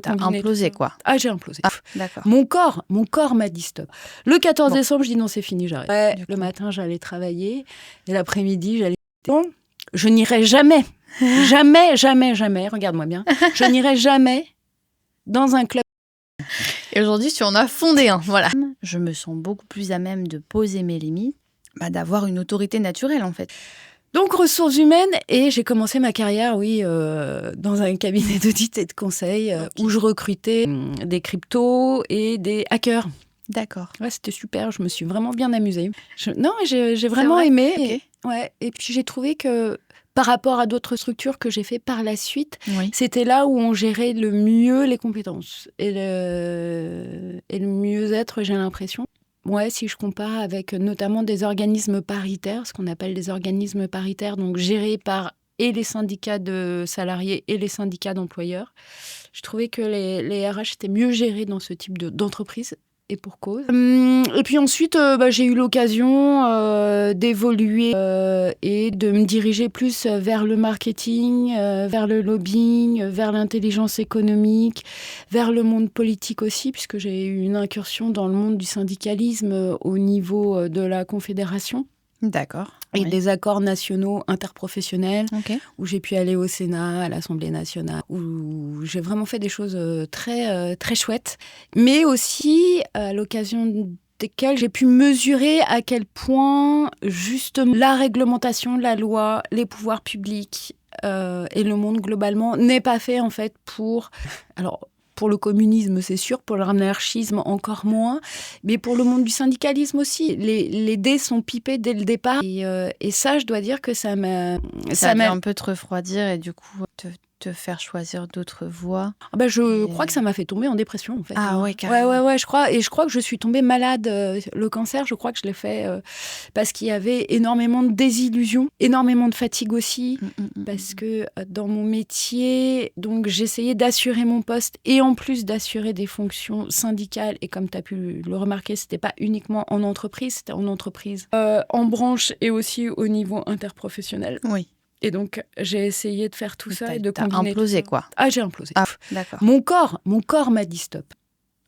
T'as implosé, quoi. Ah, j'ai implosé. D'accord. Mon corps m'a dit stop. Le 14 décembre, je dis non, c'est fini, j'arrête. Ouais, le matin, j'allais travailler. Et l'après-midi, j'allais... Bon, je n'irai jamais, jamais, regarde-moi bien, je n'irai jamais dans un club. Et aujourd'hui, tu en as fondé un, voilà. Je me sens beaucoup plus à même de poser mes limites, d'avoir une autorité naturelle, en fait. Donc, ressources humaines, et j'ai commencé ma carrière, dans un cabinet d'audit et de conseil où je recrutais des cryptos et des hackers. D'accord. Ouais, c'était super, je me suis vraiment bien amusée. J'ai vraiment aimé. Okay. Et puis j'ai trouvé que par rapport à d'autres structures que j'ai fait par la suite, oui. C'était là où on gérait le mieux les compétences et le mieux-être, j'ai l'impression. Ouais, si je compare avec notamment des organismes paritaires, ce qu'on appelle des organismes paritaires, donc gérés par et les syndicats de salariés et les syndicats d'employeurs, je trouvais que les RH étaient mieux gérés dans ce type d'entreprise. Et pour cause. Et puis ensuite, j'ai eu l'occasion d'évoluer et de me diriger plus vers le marketing, vers le lobbying, vers l'intelligence économique, vers le monde politique aussi, puisque j'ai eu une incursion dans le monde du syndicalisme au niveau de la Confédération. D'accord. Et des accords nationaux interprofessionnels, où j'ai pu aller au Sénat, à l'Assemblée nationale, où j'ai vraiment fait des choses très, très chouettes, mais aussi à l'occasion desquelles j'ai pu mesurer à quel point justement la réglementation, la loi, les pouvoirs publics et le monde globalement n'est pas fait en fait pour... Alors, pour le communisme, c'est sûr, pour l'anarchisme, encore moins, mais pour le monde du syndicalisme aussi. Les dés sont pipés dès le départ. Et ça, je dois dire que ça m'a... Ça m'a un peu te refroidir et du coup te faire choisir d'autres voies. Je crois que ça m'a fait tomber en dépression, en fait. Ah ouais, carrément. Ouais, je crois. Et je crois que je suis tombée malade. Le cancer, je crois que je l'ai fait parce qu'il y avait énormément de désillusions, énormément de fatigue aussi, parce que dans mon métier, donc j'essayais d'assurer mon poste et en plus d'assurer des fonctions syndicales. Et comme tu as pu le remarquer, c'était pas uniquement en entreprise, c'était en entreprise, en branche et aussi au niveau interprofessionnel. Oui. Et donc, j'ai essayé de faire tout ça et de combiner. T'as implosé, quoi. Ah, j'ai implosé. Ah, d'accord. Mon corps m'a dit stop.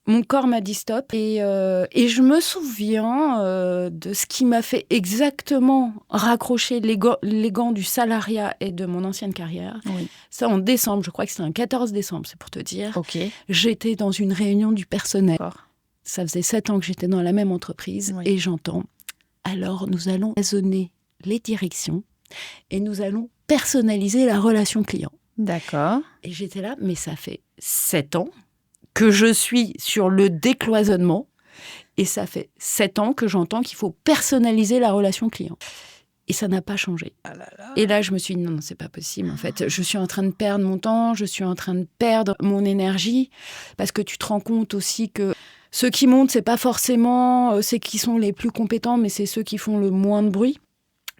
Mon corps m'a dit stop. Et je me souviens de ce qui m'a fait exactement raccrocher les gants du salariat et de mon ancienne carrière. Oui. Ça, en décembre, je crois que c'était un 14 décembre, c'est pour te dire. Ok. J'étais dans une réunion du personnel. Ça faisait 7 ans que j'étais dans la même entreprise. Et j'entends, alors nous allons raisonner les directions et nous allons personnaliser la relation client. D'accord. Et j'étais là, mais ça fait 7 ans que je suis sur le décloisonnement et ça fait 7 ans que j'entends qu'il faut personnaliser la relation client. Et ça n'a pas changé. Ah là là. Et là, je me suis dit, non, c'est pas possible. En fait, je suis en train de perdre mon temps, je suis en train de perdre mon énergie parce que tu te rends compte aussi que ceux qui montent, c'est pas forcément ceux qui sont les plus compétents, mais c'est ceux qui font le moins de bruit.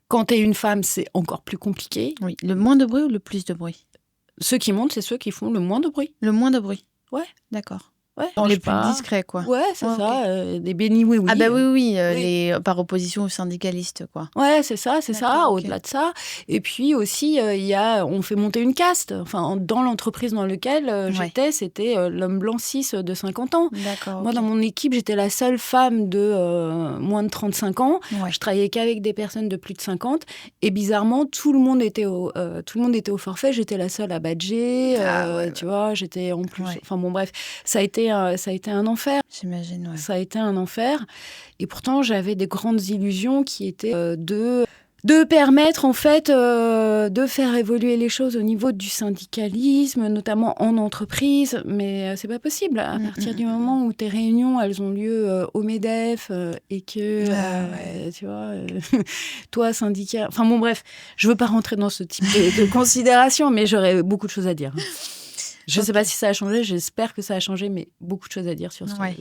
Quand tu es une femme, c'est encore plus compliqué. Oui, le moins de bruit ou le plus de bruit ? Ceux qui montent, c'est ceux qui font le moins de bruit. Le moins de bruit ? Ouais. D'accord. Ouais. Les plus discrets, quoi. Ouais, c'est ça. Des bénis oui. Ah bah oui. Par opposition aux syndicalistes, quoi. Ouais, c'est ça. Au-delà de ça. Et puis aussi, on fait monter une caste. Enfin, dans l'entreprise dans laquelle j'étais, c'était l'homme blanc 6 de 50 ans. D'accord. Moi, dans mon équipe, j'étais la seule femme de moins de 35 ans. Ouais. Je travaillais qu'avec des personnes de plus de 50. Et bizarrement, tout le monde était au forfait. J'étais la seule à badger. Tu vois, j'étais en plus... Ouais. Enfin bon, bref, ça a été un enfer. J'imagine, ouais. Ça a été un enfer. Et pourtant, j'avais des grandes illusions qui étaient de permettre, en fait, de faire évoluer les choses au niveau du syndicalisme, notamment en entreprise. Mais c'est pas possible. À partir du moment où tes réunions, elles ont lieu au MEDEF et que, tu vois, toi, syndicat... Enfin bon, bref, je veux pas rentrer dans ce type de considération, mais j'aurais beaucoup de choses à dire. Je ne sais pas si ça a changé, j'espère que ça a changé, mais beaucoup de choses à dire sur ce truc.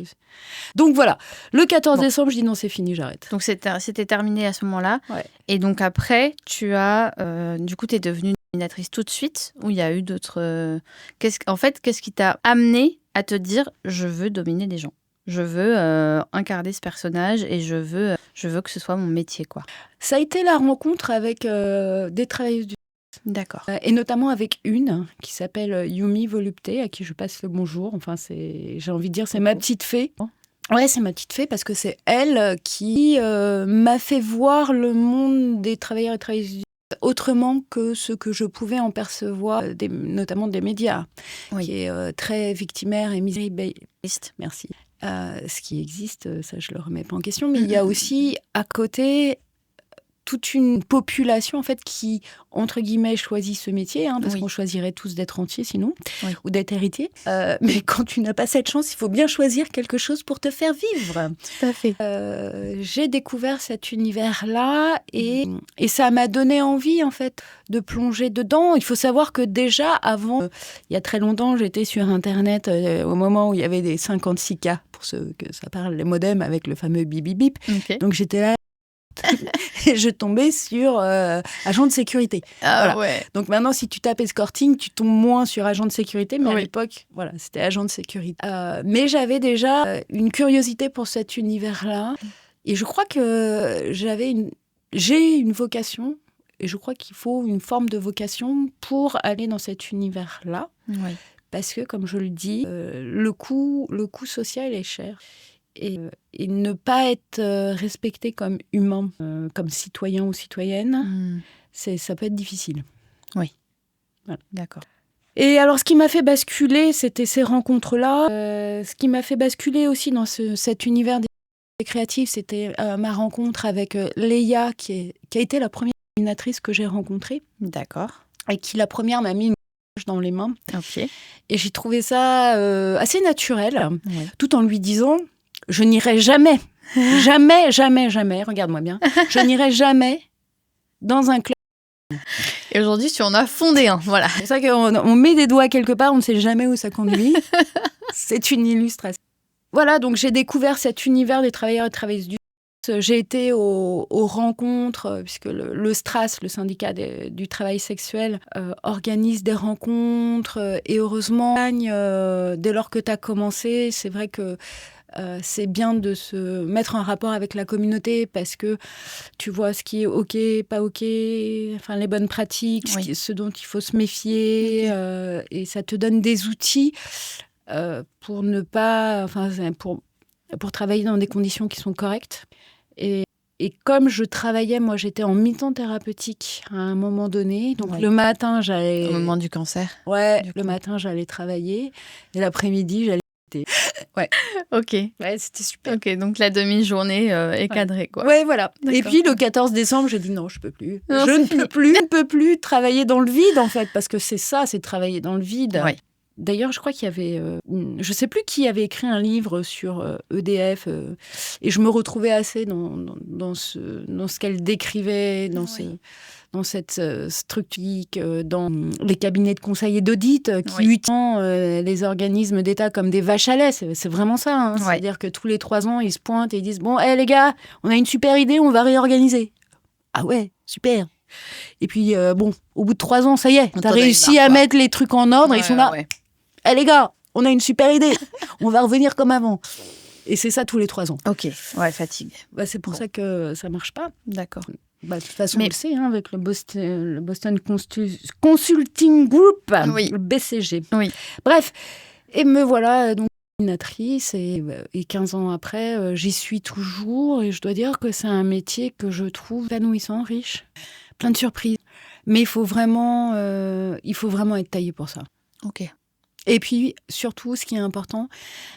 Donc voilà, le 14 décembre, je dis non, c'est fini, j'arrête. Donc c'était terminé à ce moment-là. Ouais. Et donc après, tu as... du coup, tu es devenue dominatrice tout de suite, ou il y a eu d'autres... qu'est-ce qui t'a amené à te dire « je veux dominer les gens ». Je veux incarner ce personnage et je veux que ce soit mon métier, quoi. Ça a été la rencontre avec des travailleuses du D'accord. Et notamment avec une qui s'appelle Yumi Volupte, à qui je passe le bonjour. Enfin, j'ai envie de dire, c'est ma petite fée. Ouais, c'est ma petite fée parce que c'est elle qui m'a fait voir le monde des travailleurs et travailleuses autrement que ce que je pouvais en percevoir, notamment des médias, qui est très victimaire et misérabiliste. Merci. Ce qui existe, ça je le remets pas en question, mais il y a aussi à côté toute une population en fait qui entre guillemets choisit ce métier, parce qu'on choisirait tous d'être entiers sinon, ou d'être héritier. Mais quand tu n'as pas cette chance, il faut bien choisir quelque chose pour te faire vivre. Tout à fait. J'ai découvert cet univers-là et ça m'a donné envie en fait de plonger dedans. Il faut savoir que déjà avant, il y a très longtemps, j'étais sur Internet au moment où il y avait des 56K, pour ceux que ça parle, les modems avec le fameux bip bip bip. Okay. Donc j'étais là. Et je tombais sur agent de sécurité. Ah, voilà. Ouais. Donc maintenant, si tu tapes escorting, tu tombes moins sur agent de sécurité, mais à l'époque, voilà, c'était agent de sécurité. Mais j'avais déjà une curiosité pour cet univers-là, et je crois que j'ai une vocation, et je crois qu'il faut une forme de vocation pour aller dans cet univers-là, parce que, comme je le dis, le coût social est cher. Et ne pas être respecté comme humain, comme citoyen ou citoyenne, ça peut être difficile. Oui, voilà. D'accord. Et alors, ce qui m'a fait basculer, c'était ces rencontres-là. Ce qui m'a fait basculer aussi dans cet univers des créatifs, c'était ma rencontre avec Léa, qui a été la première animatrice que j'ai rencontrée. D'accord. Et qui, la première, m'a mis une dans les mains. Ok. Et j'ai trouvé ça assez naturel, tout en lui disant... Je n'irai jamais, jamais, regarde-moi bien, je n'irai jamais dans un club. Et aujourd'hui, tu en as fondé un, voilà. C'est ça qu'on met des doigts quelque part, on ne sait jamais où ça conduit. C'est une illustration. Voilà, donc j'ai découvert cet univers des travailleurs et travailleuses du sexe. J'ai été aux rencontres, puisque le STRAS, le syndicat du travail sexuel, organise des rencontres. Et heureusement, dès lors que tu as commencé, c'est vrai que c'est bien de se mettre en rapport avec la communauté parce que tu vois ce qui est OK, pas OK, enfin les bonnes pratiques, ce dont il faut se méfier, et ça te donne des outils pour ne pas, enfin pour travailler dans des conditions qui sont correctes. Et comme je travaillais, moi j'étais en mi-temps thérapeutique à un moment donné, donc le matin j'allais... Au moment du cancer. Ouais, le matin j'allais travailler et l'après-midi j'allais... Ouais. Ok. Ouais, c'était super. Ok, donc la demi-journée est cadrée, quoi. Ouais, voilà. D'accord. Et puis le 14 décembre, j'ai dit non, je peux plus. Je ne peux plus travailler dans le vide, en fait, parce que c'est ça, c'est travailler dans le vide. Ouais. D'ailleurs, je crois qu'il y avait... je sais plus qui avait écrit un livre sur EDF, et je me retrouvais assez dans ce qu'elle décrivait, dans cette structure, dans les cabinets de conseil et d'audit qui utilisent les organismes d'État comme des vaches à lait. C'est vraiment ça. C'est-à-dire que tous les 3 ans, ils se pointent et ils disent « Bon, les gars, on a une super idée, on va réorganiser. » Ah ouais, super. Et puis, au bout de 3 ans, ça y est, t'as réussi à mettre les trucs en ordre. Ils sont là. Les gars, on a une super idée. On va revenir comme avant. Et c'est ça tous les 3 ans. Ok, ouais, fatigue. C'est pour ça que ça marche pas. D'accord. De toute façon, on le sait, avec le Boston Consulting Group, le BCG. Oui. Bref, et me voilà donc animatrice, et 15 ans après, j'y suis toujours, et je dois dire que c'est un métier que je trouve épanouissant, riche, plein de surprises. Mais il faut vraiment être taillé pour ça. Ok. Et puis, surtout, ce qui est important,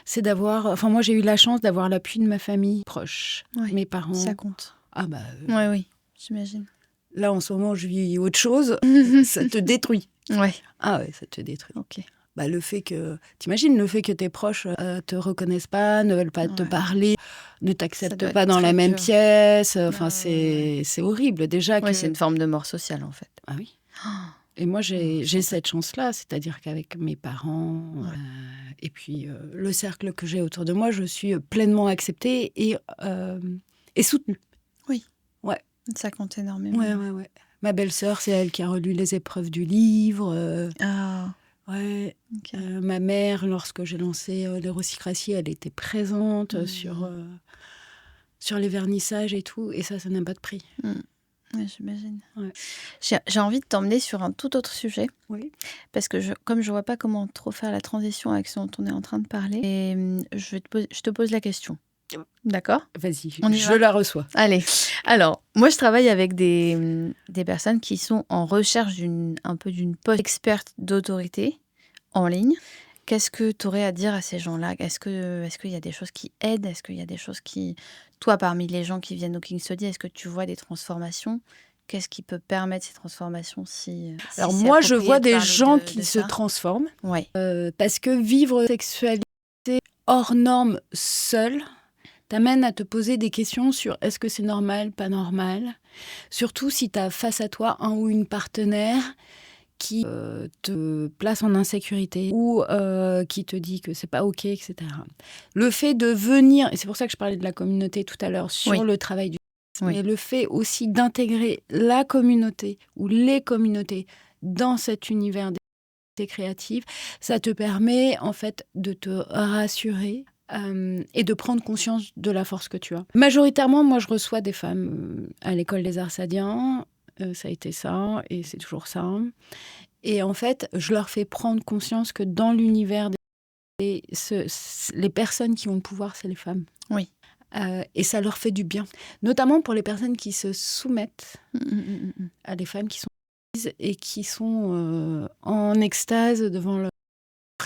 c'est d'avoir... Enfin, moi, j'ai eu la chance d'avoir l'appui de ma famille proche, mes parents. Ça compte. Ah bah... Oui, j'imagine. Là, en ce moment, je vis autre chose. Ça te détruit. Ouais. Ah ouais, ça te détruit. Ok. Le fait que... T'imagines le fait que tes proches te reconnaissent pas, ne veulent pas te parler, ne t'acceptent pas dans la même pièce. Enfin, c'est horrible. Déjà que... c'est une forme de mort sociale, en fait. Ah oui. Et moi, j'ai cette chance-là, c'est-à-dire qu'avec mes parents et puis le cercle que j'ai autour de moi, je suis pleinement acceptée et soutenue. Oui. Ouais. Ça compte énormément. Ouais. Ma belle-sœur, c'est elle qui a relu les épreuves du livre. Ouais. Okay. Ma mère, lorsque j'ai lancé l'Hérocratie, elle était présente sur les vernissages et tout. Et ça n'a pas de prix. Ouais, j'imagine. Ouais. J'ai envie de t'emmener sur un tout autre sujet, Oui. parce que comme je vois pas comment trop faire la transition avec ce dont on est en train de parler, et je te pose la question. D'accord? Vas-y, On y je va? la reçois. Allez. Alors, moi, je travaille avec des personnes qui sont en recherche un peu d'une post-experte d'autorité en ligne. Qu'est-ce que tu aurais à dire à ces gens-là? Est-ce qu'il y a des choses qui aident? Est-ce qu'il y a des choses qui... Toi, parmi les gens qui viennent au King Study, est-ce que tu vois des transformations? Qu'est-ce qui peut permettre ces transformations si Alors c'est moi, je approprié vois de des parler gens de qui se ça? transforment Ouais. parce que vivre sexualité hors norme seul t'amène à te poser des questions sur est-ce que c'est normal, pas normal. Surtout si tu as face à toi un ou une partenaire qui te place en insécurité ou qui te dit que c'est pas OK, etc. Le fait de venir, et c'est pour ça que je parlais de la communauté tout à l'heure sur Oui. le travail du Oui. mais le fait aussi d'intégrer la communauté ou les communautés dans cet univers des créatives, ça te permet en fait de te rassurer et de prendre conscience de la force que tu as. Majoritairement, moi, je reçois des femmes à l'école des Arts Sadiens. Ça a été ça et c'est toujours ça. Et en fait, je leur fais prendre conscience que dans l'univers les personnes qui ont le pouvoir, c'est les femmes. Oui. Et ça leur fait du bien. Notamment pour les personnes qui se soumettent à des femmes qui sont et qui sont en extase devant leur...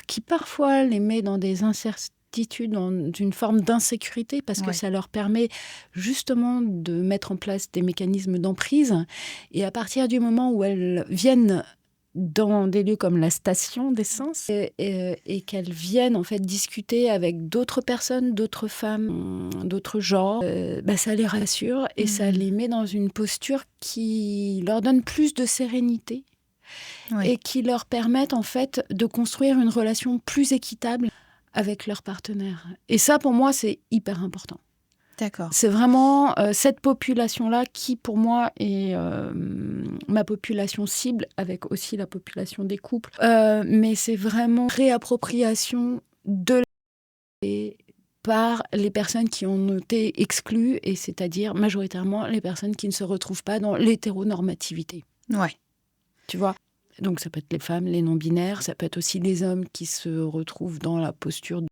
qui parfois les met dans des incertitudes, dans une forme d'insécurité, parce que Ouais. ça leur permet justement de mettre en place des mécanismes d'emprise. Et à partir du moment où elles viennent dans des lieux comme la station d'essence et qu'elles viennent en fait discuter avec d'autres personnes, d'autres femmes, d'autres genres, ça les rassure et ça les met dans une posture qui leur donne plus de sérénité et qui leur permettent en fait de construire une relation plus équitable avec leur partenaire. Et ça, pour moi, c'est hyper important. D'accord. C'est vraiment cette population-là qui, pour moi, est ma population cible, avec aussi la population des couples. Mais c'est vraiment réappropriation de la par les personnes qui ont été exclues, et c'est-à-dire majoritairement les personnes qui ne se retrouvent pas dans l'hétéronormativité. Ouais. Tu vois ? Donc ça peut être les femmes, les non-binaires, ça peut être aussi les hommes qui se retrouvent dans la posture de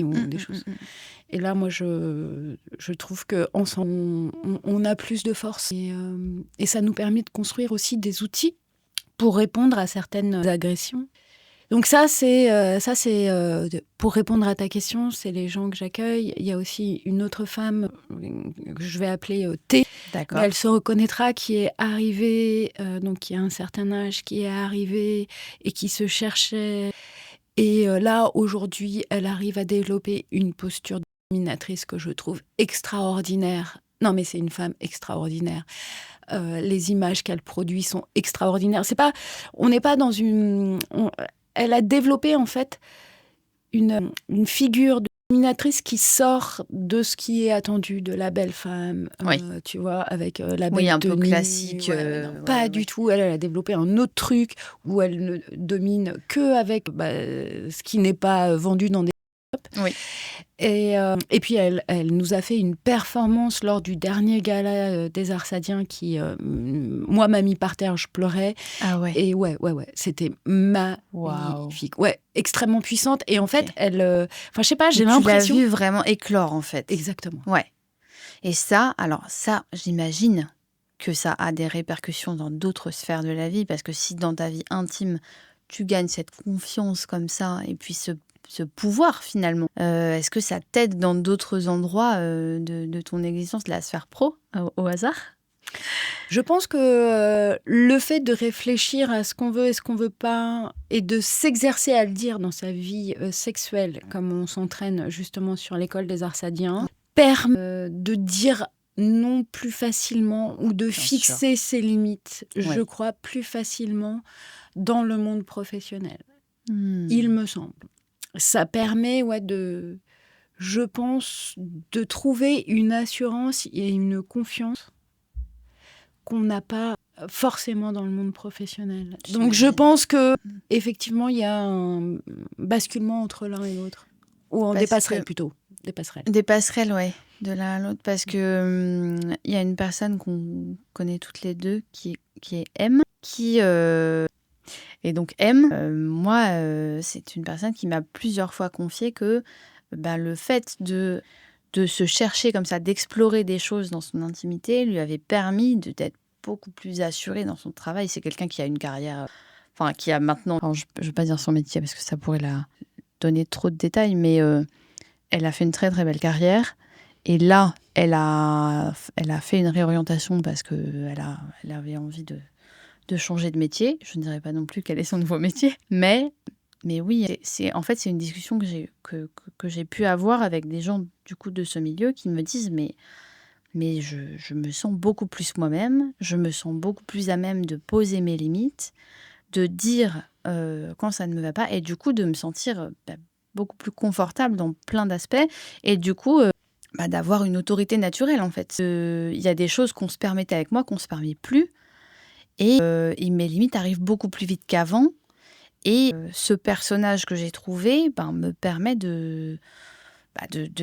ou des choses. Et là, moi, je trouve qu'ensemble, on a plus de force. Et ça nous permet de construire aussi des outils pour répondre à certaines agressions. Donc ça, c'est pour répondre à ta question, c'est les gens que j'accueille. Il y a aussi une autre femme que je vais appeler T. D'accord. Elle se reconnaîtra, qui est arrivée, donc qui a un certain âge, qui est arrivée et qui se cherchait. Et là, aujourd'hui, elle arrive à développer une posture dominatrice que je trouve extraordinaire. Non, mais c'est une femme extraordinaire. Les images qu'elle produit sont extraordinaires. On n'est pas dans elle a développé en fait une figure dominatrice qui sort de ce qui est attendu de la belle femme, tu vois, avec la belle un tenue. peu classique. Pas du tout. Elle a développé un autre truc où elle ne domine que avec ce qui n'est pas vendu dans des shops. Oui. Et puis elle nous a fait une performance lors du dernier gala des Arts Sadiens qui, moi, m'a mis par terre, je pleurais. Ah ouais. Et ouais, c'était magnifique. Waouh. Ouais, extrêmement puissante. Et en fait, elle... Enfin, je sais pas, j'ai l'impression... Tu l'as vu vraiment éclore, en fait. Exactement. Ouais. Et ça, j'imagine que ça a des répercussions dans d'autres sphères de la vie, parce que si dans ta vie intime, tu gagnes cette confiance comme ça, et puis ce pouvoir finalement, est-ce que ça t'aide dans d'autres endroits de ton existence, de la sphère pro, au hasard ? Je pense que le fait de réfléchir à ce qu'on veut et ce qu'on veut pas, et de s'exercer à le dire dans sa vie sexuelle, comme on s'entraîne justement sur l'école des Arts Sadiens, permet de dire non plus facilement ou de fixer ses limites, je crois, plus facilement dans le monde professionnel. Il me semble. Ça permet, je pense, de trouver une assurance et une confiance qu'on n'a pas forcément dans le monde professionnel. Donc je pense que effectivement il y a un basculement entre l'un et l'autre, ou on dépasserait plutôt. des passerelles. Des passerelles, ouais, de l'un à l'autre. Parce que il y a une personne qu'on connaît toutes les deux qui est M, et donc M, moi, c'est une personne qui m'a plusieurs fois confié que le fait de se chercher comme ça, d'explorer des choses dans son intimité, lui avait permis d'être beaucoup plus assurée dans son travail. C'est quelqu'un qui a une carrière, qui a maintenant, je ne veux pas dire son métier parce que ça pourrait la donner trop de détails, mais elle a fait une très très belle carrière. Et là, elle a fait une réorientation parce qu'elle avait envie de changer de métier. Je ne dirais pas non plus quel est son nouveau métier, mais oui, c'est une discussion que j'ai pu avoir avec des gens du coup de ce milieu qui me disent mais je me sens beaucoup plus moi-même, je me sens beaucoup plus à même de poser mes limites, de dire quand ça ne me va pas et du coup de me sentir beaucoup plus confortable dans plein d'aspects et du coup d'avoir une autorité naturelle en fait. Il y a des choses qu'on se permettait avec moi qu'on se permet plus et mes limites arrivent beaucoup plus vite qu'avant. Et ce personnage que j'ai trouvé me permet de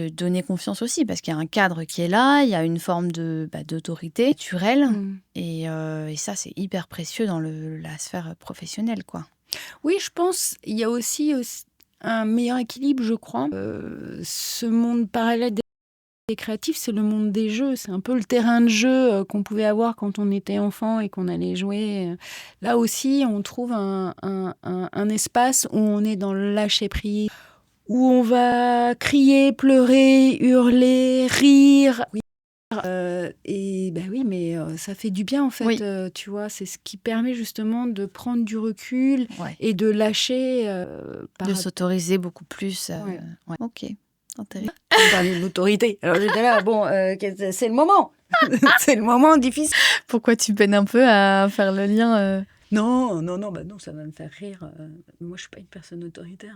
donner confiance aussi, parce qu'il y a un cadre qui est là, il y a une forme d'autorité naturelle, et ça, c'est hyper précieux dans la sphère professionnelle, quoi. Oui, je pense il y a aussi un meilleur équilibre, je crois. Ce monde parallèle des créatifs, c'est le monde des jeux. C'est un peu le terrain de jeu qu'on pouvait avoir quand on était enfant et qu'on allait jouer. Là aussi, on trouve un espace où on est dans le lâcher-prise, où on va crier, pleurer, hurler, rire. Et oui, mais ça fait du bien en fait, Oui. tu vois. C'est ce qui permet justement de prendre du recul Ouais. et de lâcher. De s'autoriser beaucoup plus. Ouais. Ok. Intéressant. On parlait de l'autorité. Alors j'étais là, c'est le moment. C'est le moment difficile. Pourquoi tu peines un peu à faire le lien Non, ça va me faire rire. Moi, je suis pas une personne autoritaire.